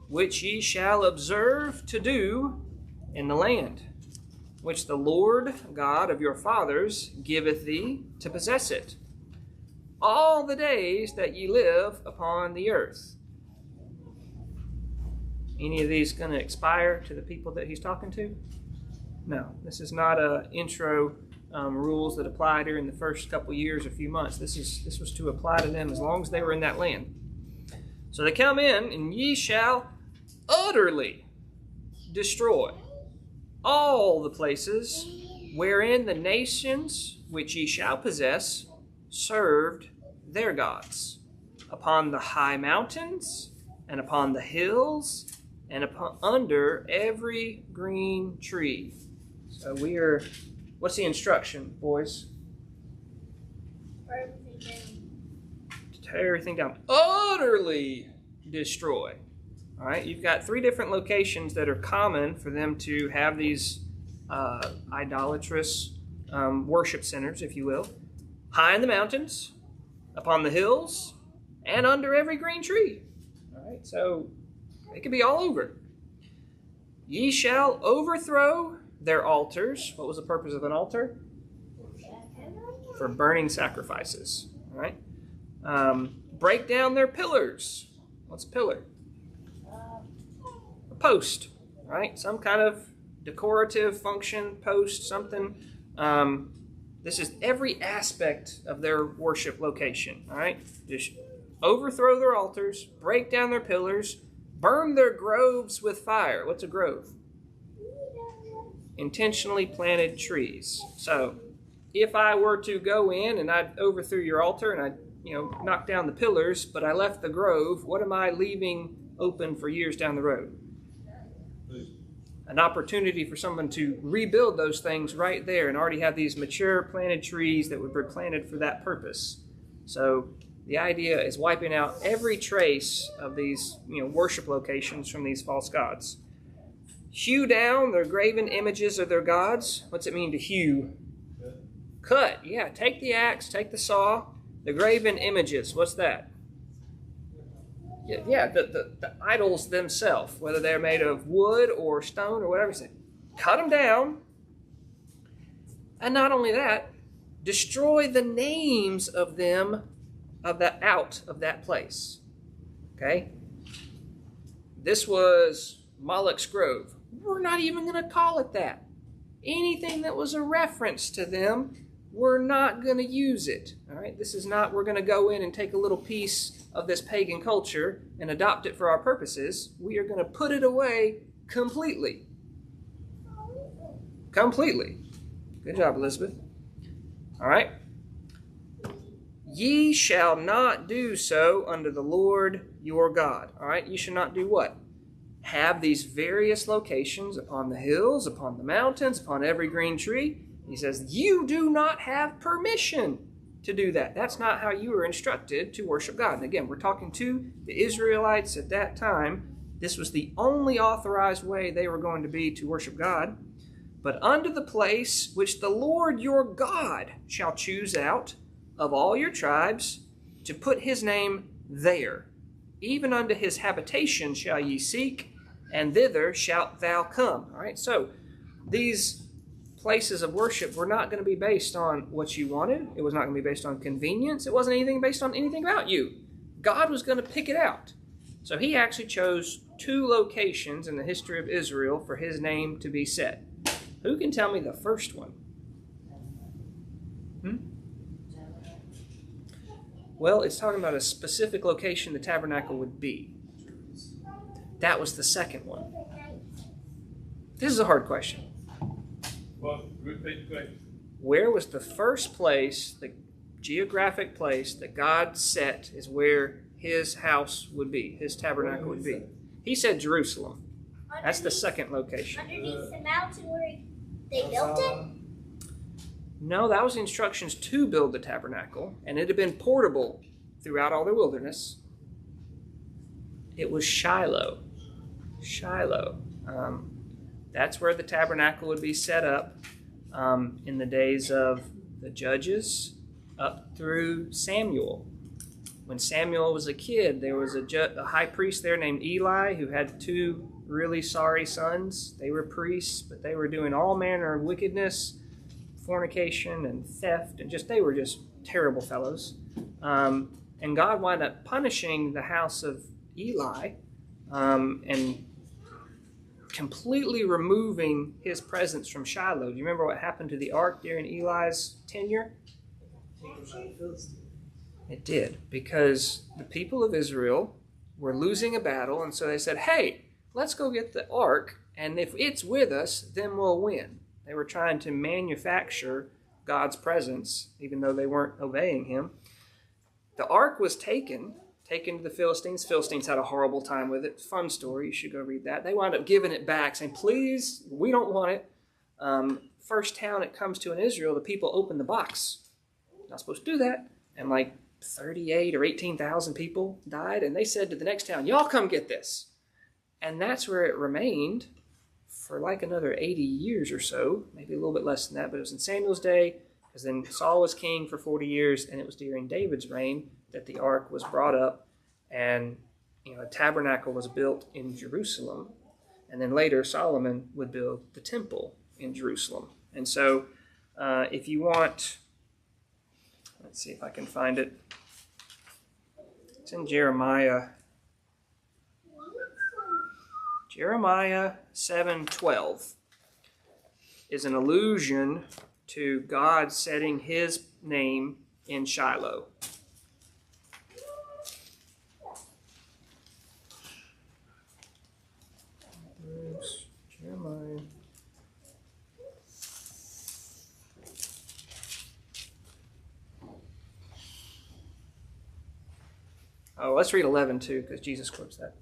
which ye shall observe to do in the land, which the Lord God of your fathers giveth thee to possess it, all the days that ye live upon the earth. Any of these going to expire to the people that he's talking to? No, this is not a intro rules that apply during the first couple years or few months. This was to apply to them as long as they were in that land. So they come in, and ye shall utterly destroy all the places wherein the nations which ye shall possess served their gods, upon the high mountains, and upon the hills, and under every green tree. So what's the instruction, boys? To tear everything down. Utterly destroy. All right, you've got 3 different locations that are common for them to have these idolatrous worship centers, if you will. High in the mountains, upon the hills, and under every green tree. All right, so it could be all over. Ye shall overthrow their altars. What was the purpose of an altar? For burning sacrifices. All right. Break down their pillars. What's a pillar? A post. Right? Some kind of decorative function, post, something. This is every aspect of their worship location. All right. Just overthrow their altars, break down their pillars, burn their groves with fire. What's a grove? Intentionally planted trees. So if I were to go in and I'd overthrew your altar and I'd knock down the pillars, but I left the grove, what am I leaving open for years down the road? An opportunity for someone to rebuild those things right there and already have these mature planted trees that would be planted for that purpose. So the idea is wiping out every trace of these worship locations from these false gods. Hew down their graven images of their gods. What's it mean to hew? Cut. Yeah, take the axe, take the saw. The graven images, what's that? Yeah, the idols themselves, whether they're made of wood or stone or whatever. Cut them down. And not only that, destroy the names of them out of that place. Okay? This was Moloch's Grove. We're not even going to call it that. Anything that was a reference to them, we're not going to use it. All right? This is not, we're going to go in and take a little piece of this pagan culture and adopt it for our purposes. We are going to put it away completely. Completely. Good job, Elizabeth. All right? Ye shall not do so unto the Lord your God. All right? You shall not do what? Have these various locations upon the hills, upon the mountains, upon every green tree. He says, you do not have permission to do that. That's not how you were instructed to worship God. And again, we're talking to the Israelites at that time. This was the only authorized way they were going to be to worship God. But unto the place which the Lord your God shall choose out of all your tribes to put his name there. Even unto his habitation shall ye seek, and thither shalt thou come. All right, so these places of worship were not going to be based on what you wanted. It was not going to be based on convenience. It wasn't anything based on anything about you. God was going to pick it out. So he actually chose 2 locations in the history of Israel for his name to be set. Who can tell me the first one? Well, it's talking about a specific location the tabernacle would be. That was the second one. This is a hard question. Well, repeat the question. Where was the first place, the geographic place that God set is where his house would be, his tabernacle would be? He said Jerusalem. That's the second location. Underneath the mountain where they built it? No, that was the instructions to build the tabernacle, and it had been portable throughout all the wilderness. It was Shiloh. Shiloh. That's where the tabernacle would be set up in the days of the judges up through Samuel. When Samuel was a kid, there was a high priest there named Eli who had two really sorry sons. They were priests, but they were doing all manner of wickedness, fornication and theft, and they were just terrible fellows. And God wound up punishing the house of Eli and completely removing his presence from Shiloh. Do you remember what happened to the ark during Eli's tenure? It did, because the people of Israel were losing a battle, and so they said, hey, let's go get the ark, and if it's with us, then we'll win. They were trying to manufacture God's presence, even though they weren't obeying him. The ark was taken to the Philistines. Philistines had a horrible time with it. Fun story. You should go read that. They wound up giving it back, saying, please, we don't want it. First town it comes to in Israel, the people open the box. Not supposed to do that. And 38 or 18,000 people died. And they said to the next town, y'all come get this. And that's where it remained for another 80 years or so. Maybe a little bit less than that. But it was in Samuel's day. Because then Saul was king for 40 years. And it was during David's reign that the ark was brought up, and a tabernacle was built in Jerusalem, and then later Solomon would build the temple in Jerusalem. And so if you want, let's see if I can find it. It's in Jeremiah 7:12 is an allusion to God setting his name in Shiloh. Jeremiah. Oh, let's read 11 too, because Jesus quotes that.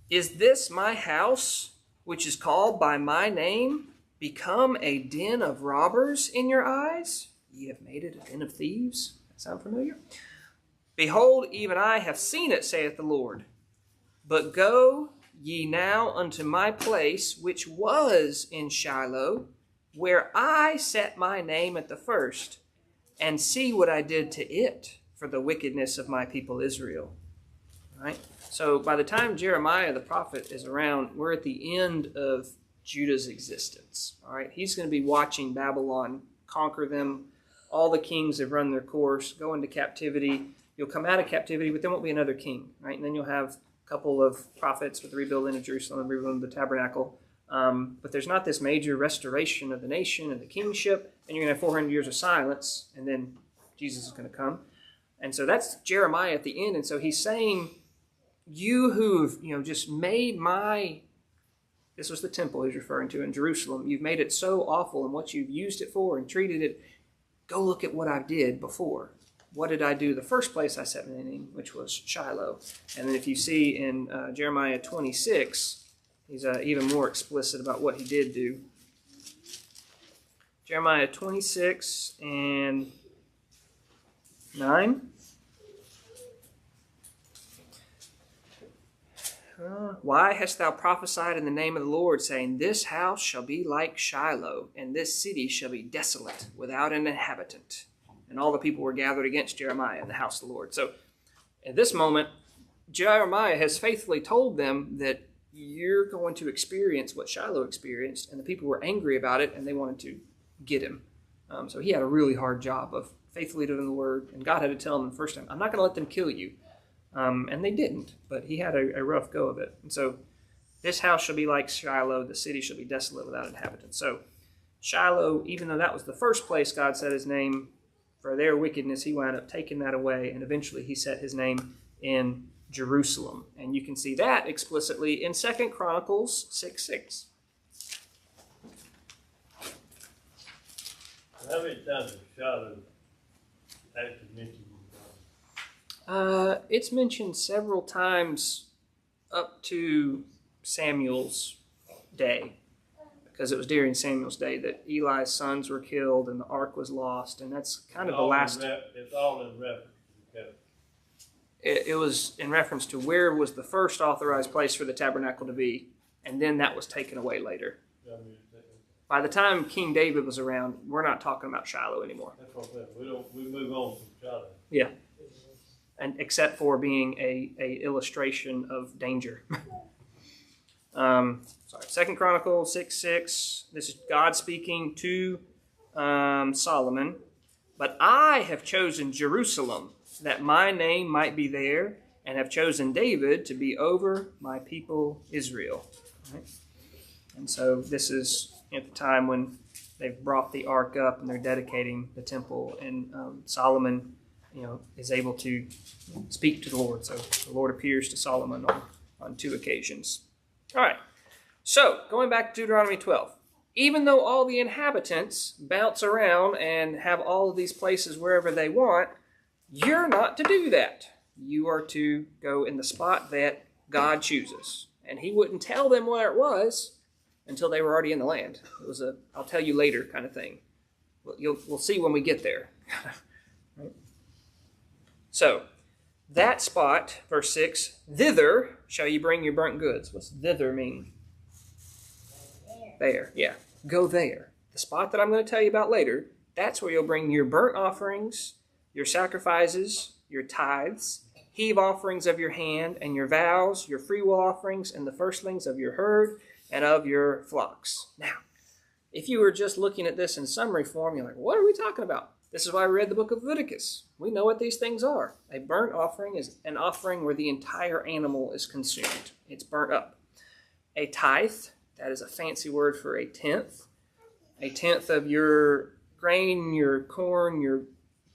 Is this my house, which is called by my name, become a den of robbers in your eyes? Ye have made it a den of thieves. That sound familiar? Behold, even I have seen it, saith the Lord. But go ye now unto my place, which was in Shiloh, where I set my name at the first, and see what I did to it for the wickedness of my people Israel. All right? So by the time Jeremiah the prophet is around, we're at the end of Judah's existence. All right? He's going to be watching Babylon conquer them. All the kings have run their course, go into captivity. You'll come out of captivity, but there won't be another king. Right? And then you'll have couple of prophets with the rebuilding of Jerusalem and rebuilding of the tabernacle. But there's not this major restoration of the nation and the kingship, and you're going to have 400 years of silence, and then Jesus is going to come. And so that's Jeremiah at the end. And so he's saying, you who've just made this was the temple he's referring to in Jerusalem, you've made it so awful and what you've used it for and treated it, go look at what I did before. What did I do the first place I set my name, which was Shiloh? And then if you see in Jeremiah 26, he's even more explicit about what he did do. Jeremiah 26 and 9. Why hast thou prophesied in the name of the Lord, saying, this house shall be like Shiloh, and this city shall be desolate, without an inhabitant? And all the people were gathered against Jeremiah in the house of the Lord. So at this moment, Jeremiah has faithfully told them that you're going to experience what Shiloh experienced, and the people were angry about it, and they wanted to get him. So he had a really hard job of faithfully doing the word, and God had to tell him the first time, I'm not going to let them kill you. And they didn't, but he had a rough go of it. And so this house shall be like Shiloh, the city shall be desolate without inhabitants. So Shiloh, even though that was the first place God set his name, for their wickedness, he wound up taking that away, and eventually he set his name in Jerusalem. And you can see that explicitly in 2 Chronicles 6:6. How many times is Shiloh actually mentioned? It's mentioned several times up to Samuel's day, because it was during Samuel's day that Eli's sons were killed and the ark was lost, and that's kind of the last. It's all in reference to the covenant. It was in reference to where was the first authorized place for the tabernacle to be, and then that was taken away later. By the time King David was around, we're not talking about Shiloh anymore. That's what I'm saying. We move on from Shiloh. Yeah. and except for being a illustration of danger. Sorry, 2 Chronicles 6:6. This is God speaking to Solomon. But I have chosen Jerusalem, that my name might be there, and have chosen David to be over my people Israel. Right? And so this is at the time when they've brought the ark up and they're dedicating the temple, and Solomon, is able to speak to the Lord. So the Lord appears to Solomon on 2 occasions. All right. So going back to Deuteronomy 12. Even though all the inhabitants bounce around and have all of these places wherever they want, you're not to do that. You are to go in the spot that God chooses. And he wouldn't tell them where it was until they were already in the land. It was a I'll tell you later kind of thing. We'll see when we get there. Right? So, that spot, verse 6, thither shall you bring your burnt goods. What's thither mean? There, yeah. Go there. The spot that I'm going to tell you about later, that's where you'll bring your burnt offerings, your sacrifices, your tithes, heave offerings of your hand, and your vows, your freewill offerings, and the firstlings of your herd and of your flocks. Now, if you were just looking at this in summary form, you're like, what are we talking about? This is why we read the book of Leviticus. We know what these things are. A burnt offering is an offering where the entire animal is consumed. It's burnt up. A tithe, that is a fancy word for a tenth. A tenth of your grain, your corn, your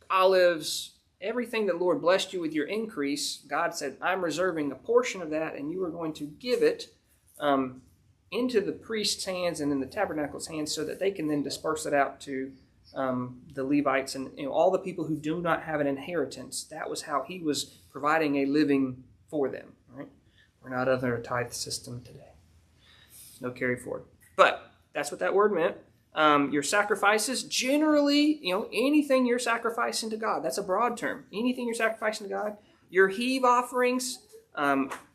olives, everything that the Lord blessed you with your increase, God said, I'm reserving a portion of that, and you are going to give it into the priest's hands and in the tabernacle's hands so that they can then disperse it out to the Levites and all the people who do not have an inheritance. That was how he was providing a living for them. Right? We're not under a tithe system today. There's no carry forward. But that's what that word meant. Your sacrifices, generally, anything you're sacrificing to God. That's a broad term. Anything you're sacrificing to God. Your heave offerings.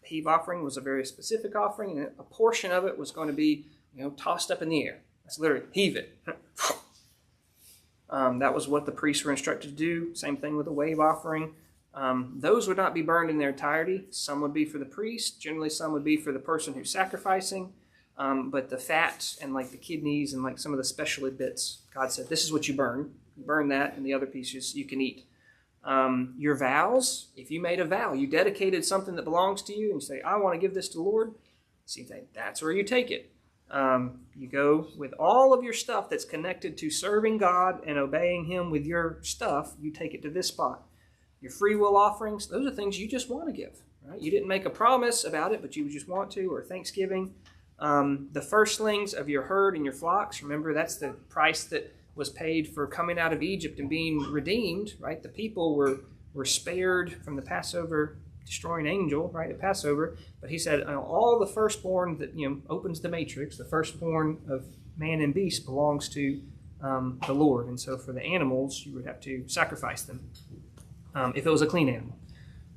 Heave offering was a very specific offering, and a portion of it was going to be, tossed up in the air. That's literally heave it. That was what the priests were instructed to do. Same thing with a wave offering. Those would not be burned in their entirety. Some would be for the priest. Generally, some would be for the person who's sacrificing. But the fat and like the kidneys and like some of the special bits, God said, this is what you burn. You burn that, and the other pieces you can eat. Your vows, if you made a vow, you dedicated something that belongs to you, and you say, I want to give this to the Lord. See, that's where you take it. You go with all of your stuff that's connected to serving God and obeying Him with your stuff, you take it to this spot. Your free will offerings, those are things you just want to give. Right? You didn't make a promise about it, but you just want to, or Thanksgiving. The firstlings of your herd and your flocks, remember that's the price that was paid for coming out of Egypt and being redeemed, right? The people were spared from the Passover destroying angel, right, at Passover. But he said, all the firstborn that, opens the matrix, the firstborn of man and beast belongs to the Lord. And so for the animals, you would have to sacrifice them. If it was a clean animal,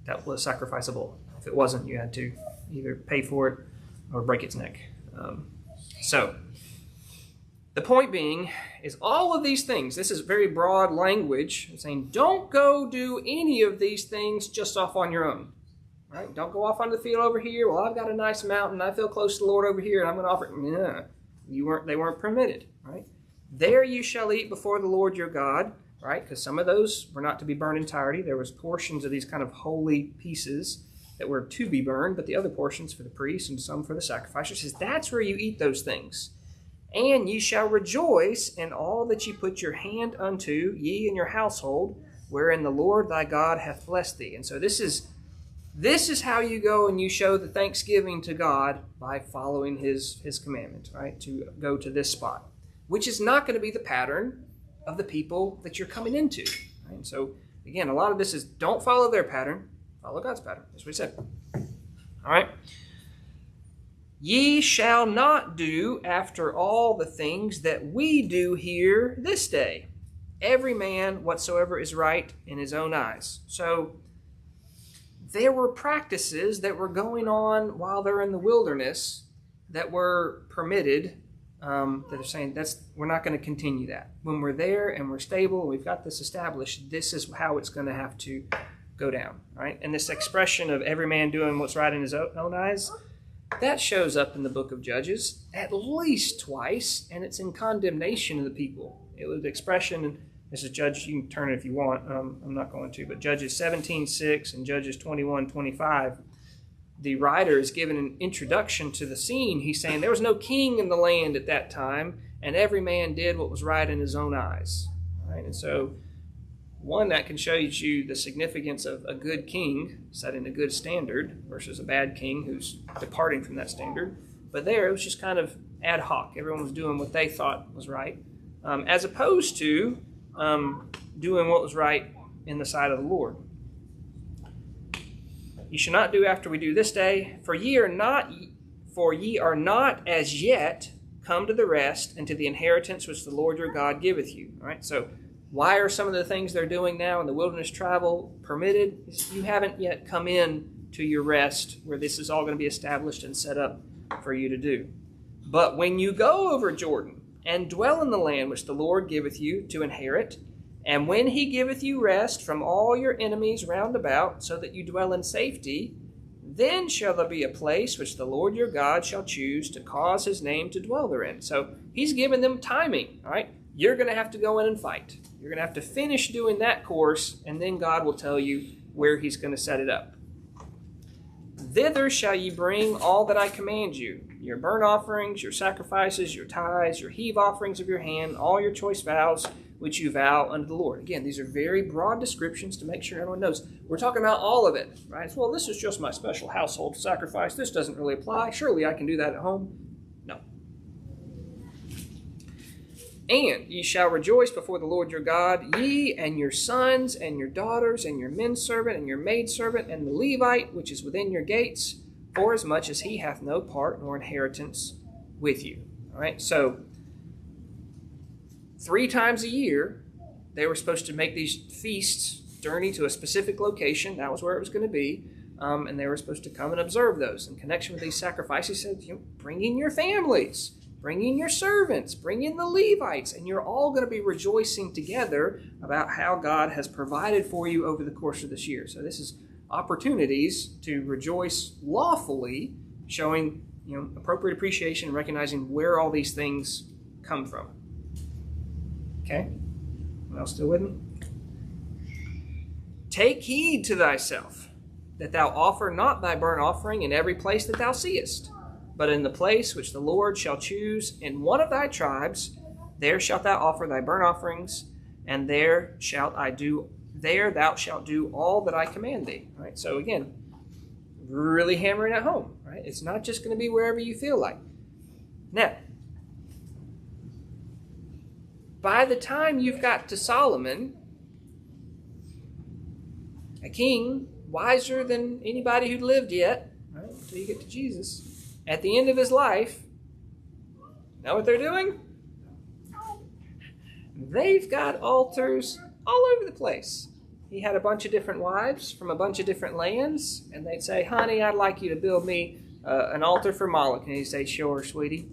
that was sacrificable. If it wasn't, you had to either pay for it or break its neck. So the point being is all of these things, this is very broad language, saying don't go do any of these things just off on your own. Right? Don't go off on the field over here. Well, I've got a nice mountain. I feel close to the Lord over here, and I'm going to offer it. No, they weren't permitted. Right? There you shall eat before the Lord your God. Right? Because some of those were not to be burned entirely. There was portions of these kind of holy pieces that were to be burned, but the other portions for the priests and some for the sacrificers. Says that's where you eat those things. And ye shall rejoice in all that ye put your hand unto, ye and your household, wherein the Lord thy God hath blessed thee. And so this is how you go and you show the thanksgiving to God by following his commandment, right? To go to this spot, which is not going to be the pattern of the people that you're coming into. Right? And so again, a lot of this is don't follow their pattern, follow God's pattern. That's what he said. All right. Ye shall not do after all the things that we do here this day. Every man whatsoever is right in his own eyes. So there were practices that were going on while they're in the wilderness that were permitted. That are saying we're not going to continue that. When we're there and we're stable and we've got this established, this is how it's going to have to go down, right? And this expression of every man doing what's right in his own eyes, that shows up in the book of Judges at least twice, and it's in condemnation of the people. It was the expression, and this is Judge, you can turn it if you want, I'm not going to, but Judges 17:6 and Judges 21:25, the writer is given an introduction to the scene. He's saying there was no king in the land at that time, and every man did what was right in his own eyes. Right? And so, one, that can show you the significance of a good king setting a good standard versus a bad king who's departing from that standard. But there, it was just kind of ad hoc. Everyone was doing what they thought was right, as opposed to doing what was right in the sight of the Lord. Ye shall not do after we do this day, for ye are not as yet come to the rest and to the inheritance which the Lord your God giveth you. All right, so why are some of the things they're doing now in the wilderness travel permitted? You haven't yet come in to your rest where this is all going to be established and set up for you to do. But when you go over Jordan and dwell in the land which the Lord giveth you to inherit, and when he giveth you rest from all your enemies round about, so that you dwell in safety, then shall there be a place which the Lord your God shall choose to cause his name to dwell therein. So he's given them timing, all right? You're going to have to go in and fight. You're going to have to finish doing that course, and then God will tell you where he's going to set it up. Thither shall ye bring all that I command you, your burnt offerings, your sacrifices, your tithes, your heave offerings of your hand, all your choice vows, which you vow unto the Lord. Again, these are very broad descriptions to make sure everyone knows. We're talking about all of it, right? Well, this is just my special household sacrifice. This doesn't really apply. Surely I can do that at home. No. And ye shall rejoice before the Lord your God, ye and your sons and your daughters and your menservant and your maidservant and the Levite, which is within your gates, forasmuch as he hath no part nor inheritance with you. All right, so 3 times a year, they were supposed to make these feasts, journey to a specific location. That was where it was going to be. And they were supposed to come and observe those. In connection with these sacrifices, he said, bring in your families, bring in your servants, bring in the Levites, and you're all going to be rejoicing together about how God has provided for you over the course of this year. So this is opportunities to rejoice lawfully, showing appropriate appreciation and recognizing where all these things come from. Okay? Anyone else still with me? Take heed to thyself, that thou offer not thy burnt offering in every place that thou seest, but in the place which the Lord shall choose in one of thy tribes, there shalt thou offer thy burnt offerings, and there thou shalt do all that I command thee. Right? So again, really hammering at home. Right? It's not just going to be wherever you feel like. Now, by the time you've got to Solomon, a king wiser than anybody who'd lived yet, right, until you get to Jesus, at the end of his life, know what they're doing? They've got altars all over the place. He had a bunch of different wives from a bunch of different lands, and they'd say, honey, I'd like you to build me an altar for Moloch. And he'd say, sure, sweetie,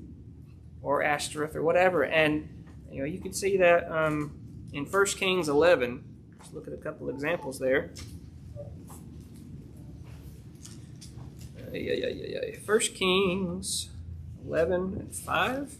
or Ashtoreth, or whatever. And you can see that in 1 Kings 11. Let's look at a couple of examples there. 1 Kings 11:5.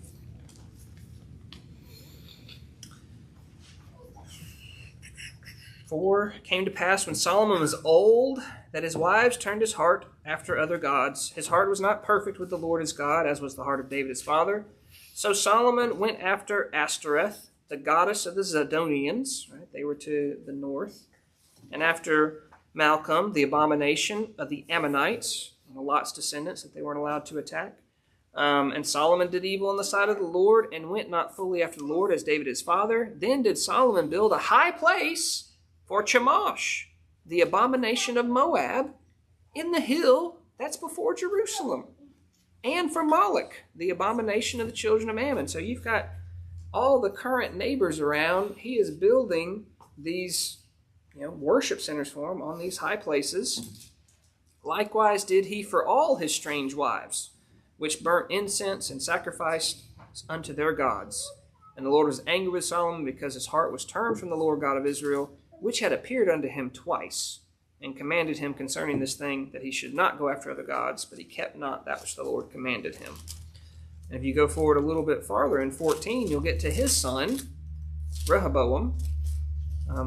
For it came to pass when Solomon was old that his wives turned his heart after other gods. His heart was not perfect with the Lord his God, as was the heart of David his father. So Solomon went after Ashtoreth, the goddess of the Zidonians. Right? They were to the north. And after Malcolm, the abomination of the Ammonites, Lot's descendants that they weren't allowed to attack. And Solomon did evil in the sight of the Lord and went not fully after the Lord as David his father. Then did Solomon build a high place for Chemosh, the abomination of Moab, in the hill that's before Jerusalem. And for Moloch, the abomination of the children of Ammon. So you've got all the current neighbors around. He is building these worship centers for them on these high places. Likewise did he for all his strange wives, which burnt incense and sacrificed unto their gods. And the Lord was angry with Solomon because his heart was turned from the Lord God of Israel, which had appeared unto him twice, and commanded him concerning this thing, that he should not go after other gods, but he kept not that which the Lord commanded him. And if you go forward a little bit farther in 14, you'll get to his son, Rehoboam.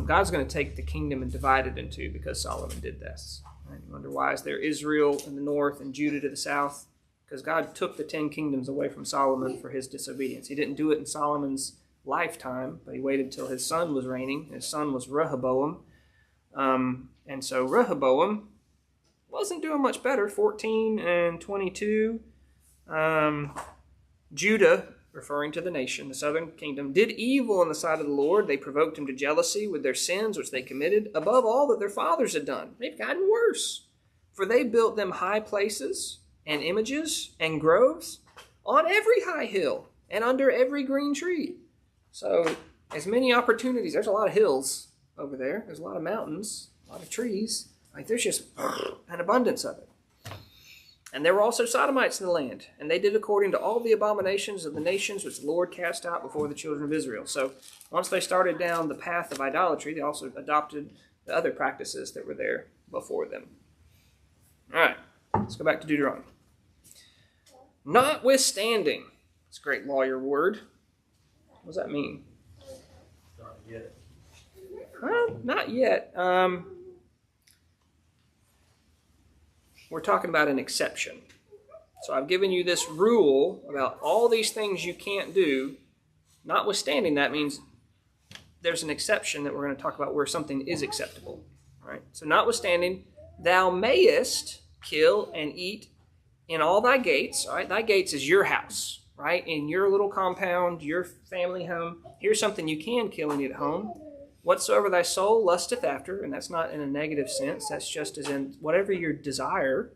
God's going to take the kingdom and divide it in two because Solomon did this. Right? You wonder why is there Israel in the north and Judah to the south? Because God took the 10 kingdoms away from Solomon for his disobedience. He didn't do it in Solomon's lifetime, but he waited till his son was reigning. His son was Rehoboam. And so Rehoboam wasn't doing much better. 14 and 22. Judah, referring to the nation, the southern kingdom, did evil in the sight of the Lord. They provoked him to jealousy with their sins, which they committed, above all that their fathers had done. They've gotten worse. For they built them high places and images and groves on every high hill and under every green tree. So as many opportunities, there's a lot of hills over there. There's a lot of mountains, a lot of trees. Like there's just an abundance of it. And there were also sodomites in the land, and they did according to all the abominations of the nations which the Lord cast out before the children of Israel. So once they started down the path of idolatry, they also adopted the other practices that were there before them. All right, let's go back to Deuteronomy. Notwithstanding, it's a great lawyer word. What does that mean? Not yet. Not yet. We're talking about an exception. So I've given you this rule about all these things you can't do. Notwithstanding, that means there's an exception that we're going to talk about where something is acceptable. All right. So notwithstanding, thou mayest kill and eat in all thy gates. All right. Thy gates is your house, right? In your little compound, your family home. Here's something you can kill and eat at home. Whatsoever thy soul lusteth after, and that's not in a negative sense, that's just as in whatever your desire,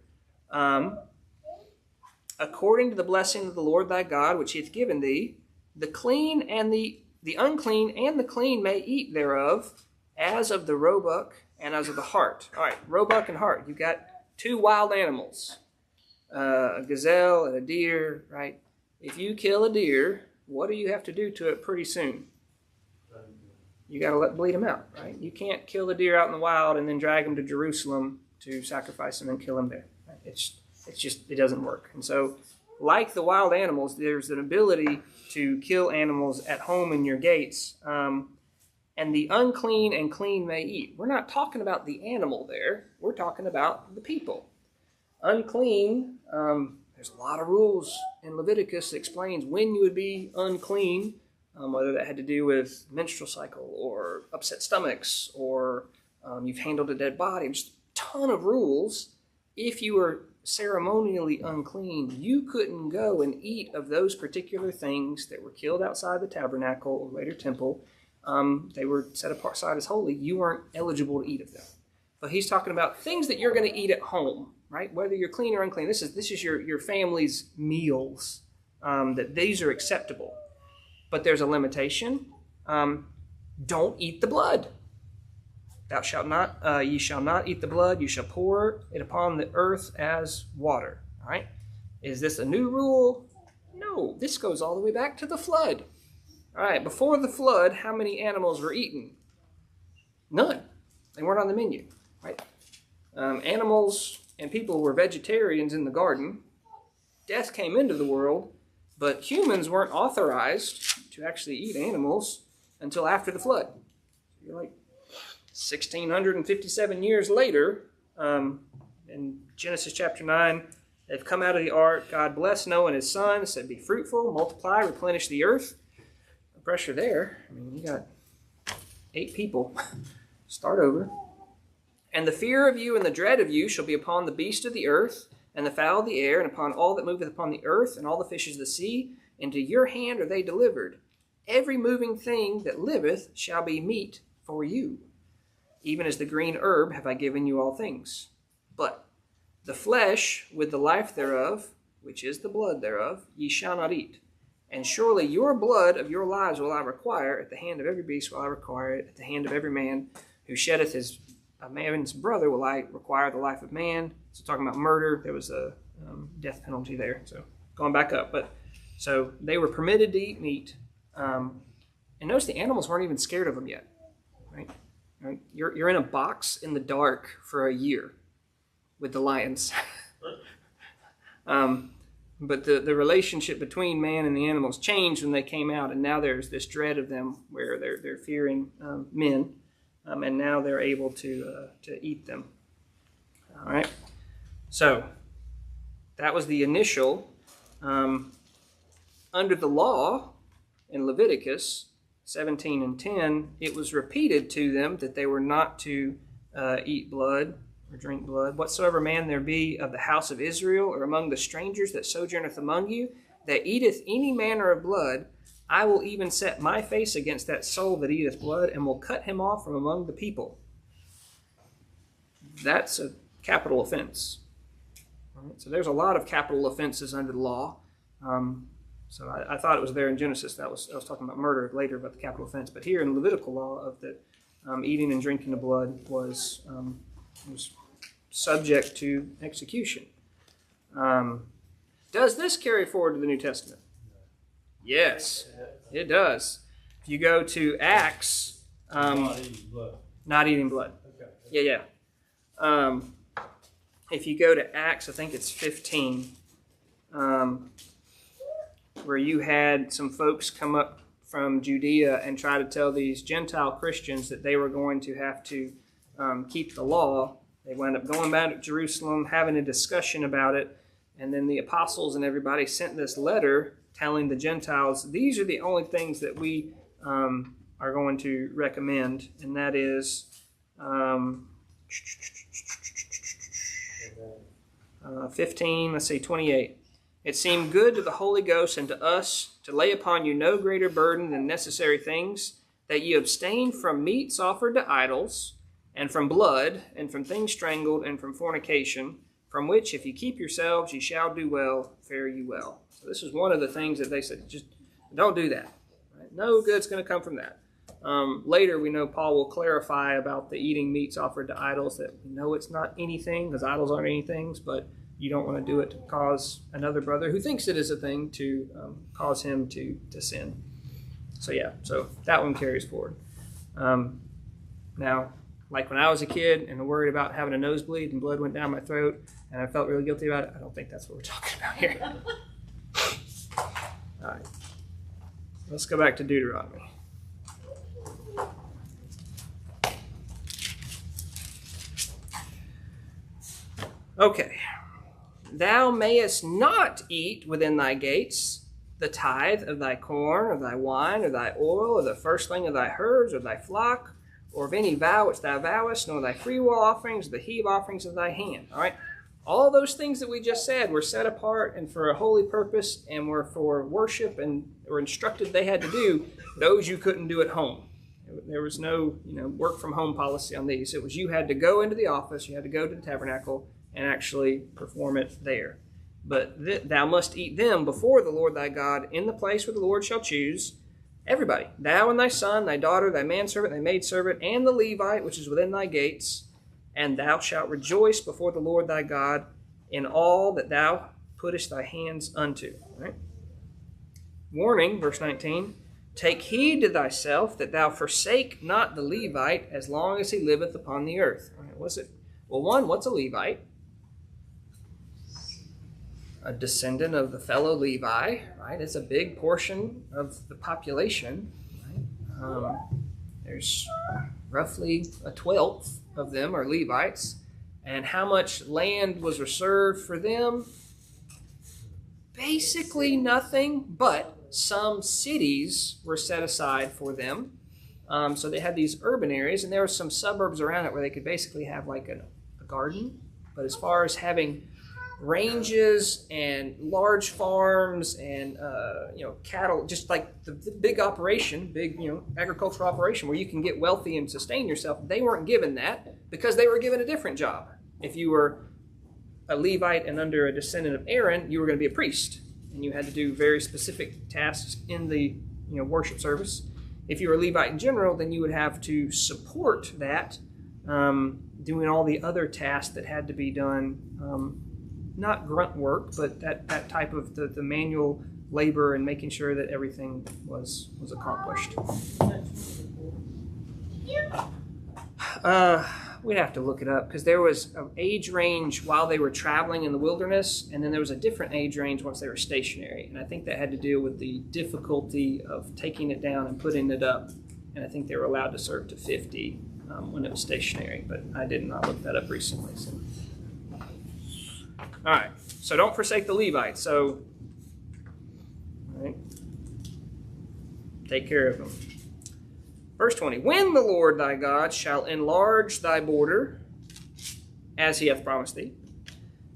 according to the blessing of the Lord thy God, which he hath given thee, the clean and the unclean and the clean may eat thereof, as of the roebuck and as of the hart. All right, roebuck and hart. You've got two wild animals, a gazelle and a deer, right? If you kill a deer, what do you have to do to it pretty soon? You got to bleed them out, right? You can't kill a deer out in the wild and then drag them to Jerusalem to sacrifice them and kill them there. Right? It doesn't work. And so, like the wild animals, there's an ability to kill animals at home in your gates, and the unclean and clean may eat. We're not talking about the animal there. We're talking about the people. Unclean, there's a lot of rules in Leviticus that explains when you would be unclean. Whether that had to do with menstrual cycle or upset stomachs or you've handled a dead body. Just a ton of rules. If you were ceremonially unclean, you couldn't go and eat of those particular things that were killed outside the tabernacle or later temple. They were set aside as holy. You weren't eligible to eat of them. But he's talking about things that you're going to eat at home, right? Whether you're clean or unclean. This is your family's meals, that these are acceptable. But there's a limitation. Don't eat the blood. Thou shalt not, ye shall not eat the blood. You shall pour it upon the earth as water. All right. Is this a new rule? No. This goes all the way back to the flood. All right. Before the flood, how many animals were eaten? None. They weren't on the menu. Right. Animals and people were vegetarians in the garden. Death came into the world. But humans weren't authorized to actually eat animals until after the flood. You're like 1,657 years later, in Genesis chapter 9, they've come out of the ark. God blessed Noah and his son, said, be fruitful, multiply, replenish the earth. No pressure there. I mean, you got 8 people. Start over. And the fear of you and the dread of you shall be upon the beast of the earth, and the fowl of the air, and upon all that moveth upon the earth, and all the fishes of the sea. Into your hand are they delivered. Every moving thing that liveth shall be meat for you. Even as the green herb have I given you all things. But the flesh with the life thereof, which is the blood thereof, ye shall not eat. And surely your blood of your lives will I require. At the hand of every beast will I require it. At the hand of every man who sheddeth a man's brother will I require the life of man. So talking about murder, there was a death penalty there. So going back up. So they were permitted to eat meat. And notice the animals weren't even scared of them yet. Right? Right? You're in a box in the dark for a year with the lions. But the relationship between man and the animals changed when they came out, and now there's this dread of them where they're fearing men, and now they're able to eat them. All right. So that was the initial. Under the law in Leviticus 17 and 10, it was repeated to them that they were not to eat blood or drink blood. Whatsoever man there be of the house of Israel or among the strangers that sojourneth among you, that eateth any manner of blood, I will even set my face against that soul that eateth blood, and will cut him off from among the people. That's a capital offense. All right, so there's a lot of capital offenses under the law. So I thought it was there in Genesis. I was talking about murder later, about the capital offense. But here in Levitical law, of that eating and drinking the blood was subject to execution. Does this carry forward to the New Testament? Yes, it does. If you go to Acts, not eating blood. Yeah. If you go to Acts, I think it's 15, where you had some folks come up from Judea and try to tell these Gentile Christians that they were going to have to keep the law. They wound up going back to Jerusalem, having a discussion about it, and then the apostles and everybody sent this letter telling the Gentiles, these are the only things that we are going to recommend, and that is 28. It seemed good to the Holy Ghost and to us to lay upon you no greater burden than necessary things, that ye abstain from meats offered to idols, and from blood, and from things strangled, and from fornication, from which if you keep yourselves, ye shall do well, fare you well. So this is one of the things that they said, just don't do that. Right? No good's going to come from that. Later, we know Paul will clarify about the eating meats offered to idols, that we know it's not anything, because idols aren't anything, but you don't want to do it to cause another brother who thinks it is a thing to cause him to sin. So that one carries forward. Now, like when I was a kid and worried about having a nosebleed and blood went down my throat and I felt really guilty about it, I don't think that's what we're talking about here. All right. Let's go back to Deuteronomy. Okay. Thou mayest not eat within thy gates the tithe of thy corn, or thy wine, or thy oil, or the firstling of thy herds, or thy flock, or of any vow which thou vowest, nor thy freewill offerings, or the heave offerings of thy hand. All right? All those things that we just said were set apart and for a holy purpose and were for worship and were instructed they had to do. Those you couldn't do at home. There was no work from home policy on these. It was you had to go into the office, you had to go to the tabernacle and actually perform it there. But thou must eat them before the Lord thy God in the place where the Lord shall choose. Everybody, thou and thy son, thy daughter, thy manservant, thy maidservant, and the Levite, which is within thy gates, and thou shalt rejoice before the Lord thy God in all that thou puttest thy hands unto. Right? Warning, verse 19, take heed to thyself that thou forsake not the Levite as long as he liveth upon the earth. All right, what's it? Well, what's a Levite? A descendant of the fellow Levi, right? It's a big portion of the population. Right? There's roughly a 12th of them are Levites. And how much land was reserved for them? Basically nothing, but some cities were set aside for them. So they had these urban areas, and there were some suburbs around it where they could basically have like a garden. But as far as having ranges and large farms and cattle, just like the big operation, agricultural operation where you can get wealthy and sustain yourself, they weren't given that because they were given a different job. If you were a Levite and under a descendant of Aaron, you were going to be a priest, and you had to do very specific tasks in the worship service. If you were a Levite in general, then you would have to support that, doing all the other tasks that had to be done. Not grunt work, but that type of the manual labor and making sure that everything was accomplished. We'd have to look it up because there was an age range while they were traveling in the wilderness, and then there was a different age range once they were stationary. And I think that had to do with the difficulty of taking it down and putting it up. And I think they were allowed to serve to 50 when it was stationary, but I did not look that up recently. So. All right, so don't forsake the Levites. So, all right, take care of them. Verse 20, when the Lord thy God shall enlarge thy border, as he hath promised thee,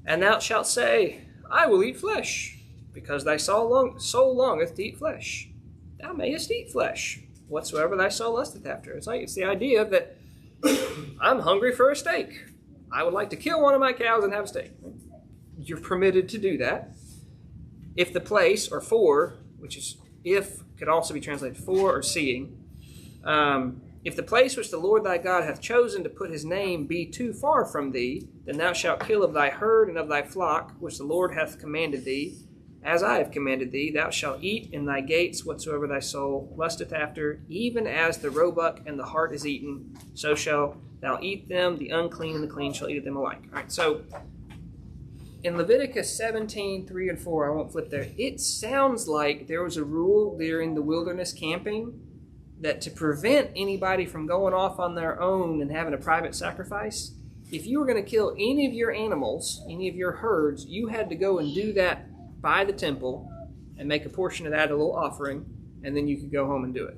and thou shalt say, I will eat flesh, because thy soul longeth to eat flesh. Thou mayest eat flesh, whatsoever thy soul lusteth after. It's the idea that I'm hungry for a steak. I would like to kill one of my cows and have a steak. You're permitted to do that. If the place, or for, which is if, could also be translated for or seeing, if the place which the Lord thy God hath chosen to put his name be too far from thee, then thou shalt kill of thy herd and of thy flock, which the Lord hath commanded thee, as I have commanded thee. Thou shalt eat in thy gates whatsoever thy soul lusteth after, even as the roebuck and the hart is eaten, so shalt thou eat them. The unclean and the clean shall eat of them alike. All right, so in Leviticus 17, 3 and 4, I won't flip there, it sounds like there was a rule during the wilderness camping that to prevent anybody from going off on their own and having a private sacrifice, if you were going to kill any of your animals, any of your herds, you had to go and do that by the temple and make a portion of that a little offering, and then you could go home and do it.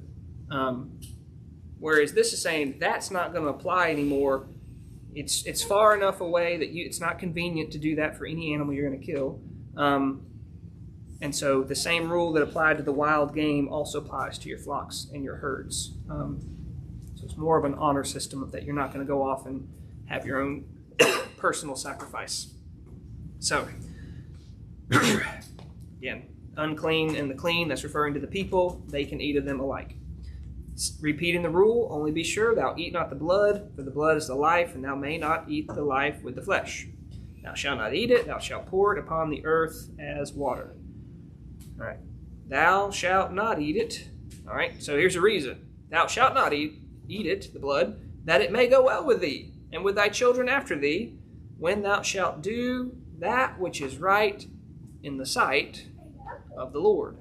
Whereas this is saying that's not going to apply anymore. It's far enough away that it's not convenient to do that for any animal you're going to kill. And so the same rule that applied to the wild game also applies to your flocks and your herds. So it's more of an honor system that you're not going to go off and have your own personal sacrifice. So, again, unclean and the clean, that's referring to the people. They can eat of them alike. Repeating the rule, only be sure thou eat not the blood, for the blood is the life, and thou may not eat the life with the flesh. Thou shalt not eat it, thou shalt pour it upon the earth as water. All right. Thou shalt not eat it. All right. So here's the reason. Thou shalt not eat it, the blood, that it may go well with thee, and with thy children after thee, when thou shalt do that which is right in the sight of the Lord.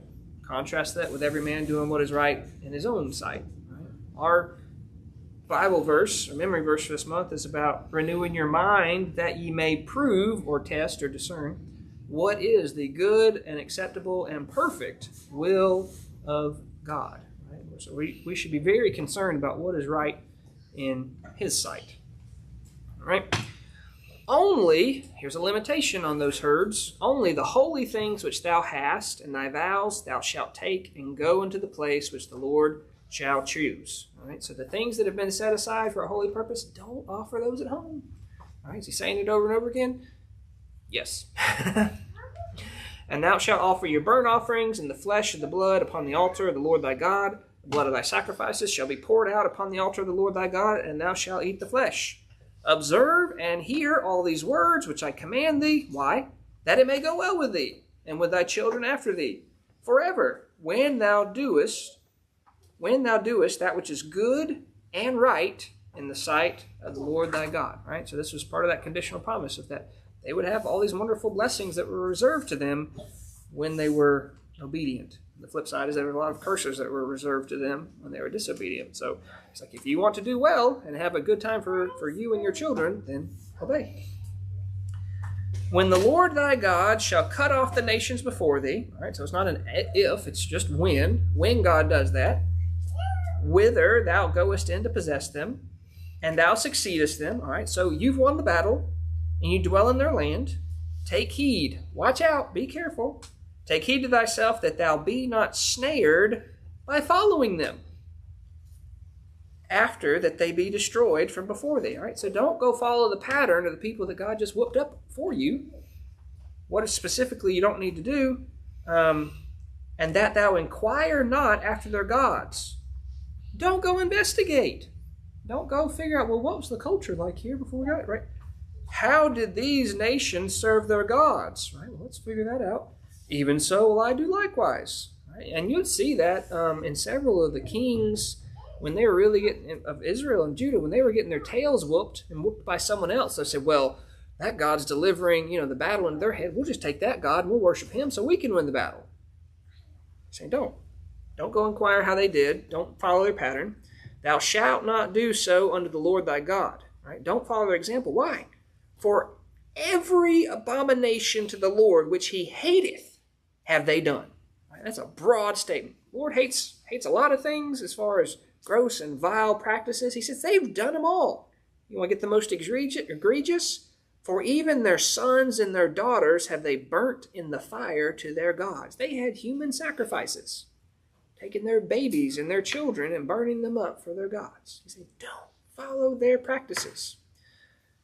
Contrast that with every man doing what is right in his own sight. Right? Our Bible verse, or memory verse for this month, is about renewing your mind that ye may prove or test or discern what is the good and acceptable and perfect will of God. Right? So we should be very concerned about what is right in his sight. All right? Only, here's a limitation on those herds, only the holy things which thou hast and thy vows thou shalt take and go into the place which the Lord shall choose. All right? So the things that have been set aside for a holy purpose, don't offer those at home. All right? Is he saying it over and over again? Yes. And thou shalt offer your burnt offerings and the flesh of the blood upon the altar of the Lord thy God. The blood of thy sacrifices shall be poured out upon the altar of the Lord thy God, and thou shalt eat the flesh. Observe and hear all these words which I command thee. Why? That it may go well with thee, and with thy children after thee, forever, when thou doest that which is good and right in the sight of the Lord thy God. Right? So this was part of that conditional promise of that they would have all these wonderful blessings that were reserved to them when they were obedient. The flip side is there were a lot of curses that were reserved to them when they were disobedient. So it's like if you want to do well and have a good time for you and your children, then obey. When the Lord thy God shall cut off the nations before thee, all right, so it's not an if, it's just when God does that, whither thou goest in to possess them, and thou succeedest them, all right, so you've won the battle, and you dwell in their land, take heed, watch out, be careful, take heed to thyself that thou be not snared by following them, after that they be destroyed from before thee. All right, so don't go follow the pattern of the people that God just whooped up for you. What is specifically you don't need to do, and that thou inquire not after their gods. Don't go investigate. Don't go figure out, well, what was the culture like here before we got it, right? How did these nations serve their gods? Right? Well, let's figure that out. Even so will I do likewise. Right? And you'd see that in several of the kings when they were really getting, of Israel and Judah, when they were getting their tails whooped and whooped by someone else, they said, well, that God's delivering, the battle into their head. We'll just take that God and we'll worship him so we can win the battle. Say, don't go inquire how they did. Don't follow their pattern. Thou shalt not do so unto the Lord thy God. Right? Don't follow their example. Why? For every abomination to the Lord which he hateth have they done. Right? That's a broad statement. The Lord hates a lot of things as far as gross and vile practices. He says they've done them all. You want to get the most egregious? For even their sons and their daughters have they burnt in the fire to their gods. They had human sacrifices, taking their babies and their children and burning them up for their gods. He said, don't follow their practices.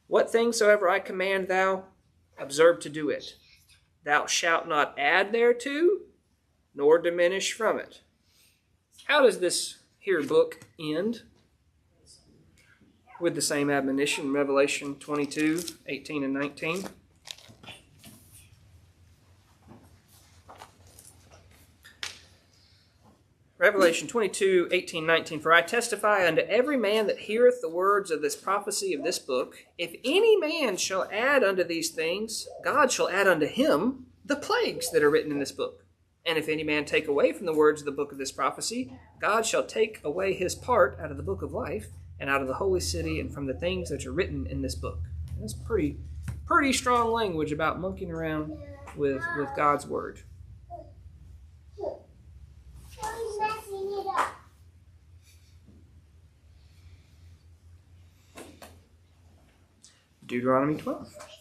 What things soever I command thou, observe to do it. Thou shalt not add thereto, nor diminish from it. How does this here book end? With the same admonition, Revelation 22, 18 and 19. Revelation 22, 18, 19. For I testify unto every man that heareth the words of this prophecy of this book, if any man shall add unto these things, God shall add unto him the plagues that are written in this book. And if any man take away from the words of the book of this prophecy, God shall take away his part out of the book of life, and out of the holy city, and from the things that are written in this book. And that's pretty strong language about monkeying around with God's word. Deuteronomy 12.